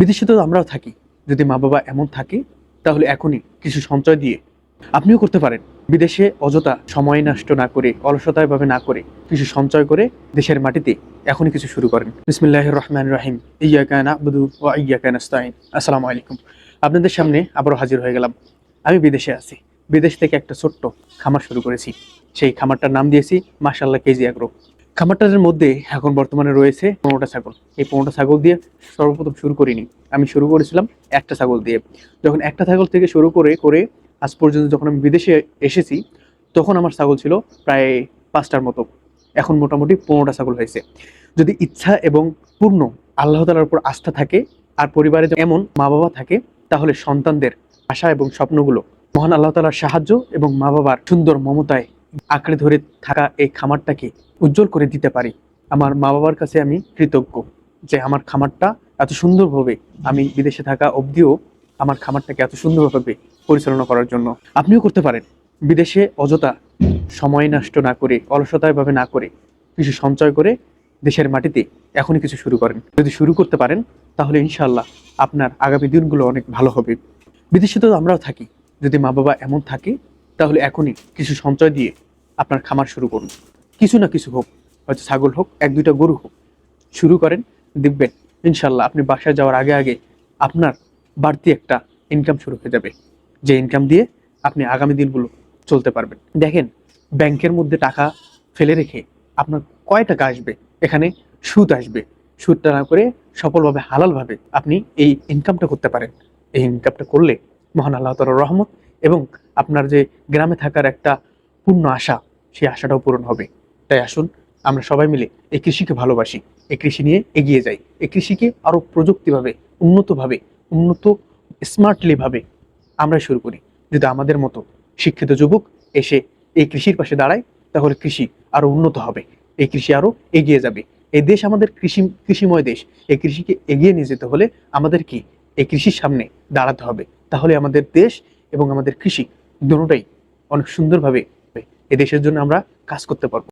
বিদেশে তো আমরাও থাকি। যদি মা বাবা এমন থাকে তাহলে এখনই কিছু সঞ্চয় দিয়ে আপনিও করতে পারেন। বিদেশে অযথা সময় নষ্ট না করে, অলসতায় ভাবে না করে, কিছু সঞ্চয় করে দেশের মাটিতে এখনই কিছু শুরু করেন। বিসমিল্লাহির রহমানির রহিম। ইয়্যাকা না'বুদু ওয়া ইয়্যাকা নাস্তাইন। আসসালামু আলাইকুম। আপনাদের সামনে আবারও হাজির হয়ে গেলাম। আমি বিদেশে আছি। বিদেশ থেকে একটা ছোট্ট খামার শুরু করেছি। সেই খামারটার নাম দিয়েছি মাশাআল্লাহ কেজি অ্যাগ্রো। খামারটার মধ্যে এখন বর্তমানে রয়েছে 15টা ছাগল। এই 15টা ছাগল দিয়ে সর্বপ্রথম শুরু করিনি। আমি শুরু করেছিলাম একটা ছাগল দিয়ে। যখন একটা ছাগল থেকে শুরু করে করে আজ পর্যন্ত যখন আমি বিদেশে এসেছি, তখন আমার ছাগল ছিল প্রায় 5টার মতো। এখন মোটামুটি 15টা ছাগল হয়েছে। যদি ইচ্ছা এবং পূর্ণ আল্লাহ তাআলার উপর আস্থা থাকে আর পরিবারে এমন মা বাবা থাকে, তাহলে সন্তানদের আশা এবং স্বপ্নগুলো মহান আল্লাহ তাআলার সাহায্য এবং মা বাবার সুন্দর মমতায় আঁকড়ে ধরে থাকা এই খামারটাকে উজ্জ্বল করে দিতে পারি। আমার মা বাবার কাছে আমি কৃতজ্ঞ যে আমার খামারটা এত সুন্দরভাবে, আমি বিদেশে থাকা অবধিও আমার খামারটাকে এত সুন্দরভাবে পরিচালনা করার জন্য। আপনিও করতে পারেন। বিদেশে অযথা সময় নষ্ট না করে, অলসতায় ভাবে না করে, কিছু সঞ্চয় করে দেশের মাটিতে এখনই কিছু শুরু করেন। যদি শুরু করতে পারেন তাহলে ইনশাআল্লাহ আপনার আগামী দিনগুলো অনেক ভালো হবে। বিদেশে তো আমরাও থাকি। যদি মা বাবা এমন থাকে তাহলে এখনই কিছু সঞ্চয় দিয়ে আপনার খামার শুরু করুন। কিছু না কিছু হোক, হয়তো ছাগল হোক, 1-2টা গরু হোক, শুরু করেন। দেখবেন ইনশাআল্লাহ আপনি বাসায় যাওয়ার আগে আগে আপনার বাড়তি একটা ইনকাম শুরু হয়ে যাবে, যে ইনকাম দিয়ে আপনি আগামী দিনগুলো চলতে পারবেন। দেখেন, ব্যাংকের মধ্যে টাকা ফেলে রেখে আপনার কয় টাকা আসবে? এখানে সুদ আসবে। সুদটা না করে সফলভাবে, হালালভাবে আপনি এই ইনকামটা করতে পারেন। এই ইনকামটা করলে মহান আল্লাহ তাআলার রহমত এবং আপনার যে গ্রামে থাকার একটা পূর্ণ আশা, সেই আশাটাও পূরণ হবে। তাই আসুন আমরা সবাই মিলে এই কৃষিকে ভালোবাসি, এই কৃষি নিয়ে এগিয়ে যাই। এই কৃষিকে আরো প্রযুক্তিভাবে, উন্নত স্মার্টলি ভাবে আমরা শুরু করি। যদি আমাদের মতো শিক্ষিত যুবক এসে এই কৃষির পাশে দাঁড়ায়, তাহলে কৃষি আরো উন্নত হবে, এই কৃষি আরো এগিয়ে যাবে। এই দেশ আমাদের কৃষিময় দেশ। এই কৃষিকে এগিয়ে নিয়ে যেতে হলে আমাদের কি এই কৃষির সামনে দাঁড়াতে হবে। তাহলে আমাদের দেশ এবং আমাদের কৃষি দুটোটাই অনেক সুন্দরভাবে এই দেশের জন্য আমরা কাজ করতে পারবো।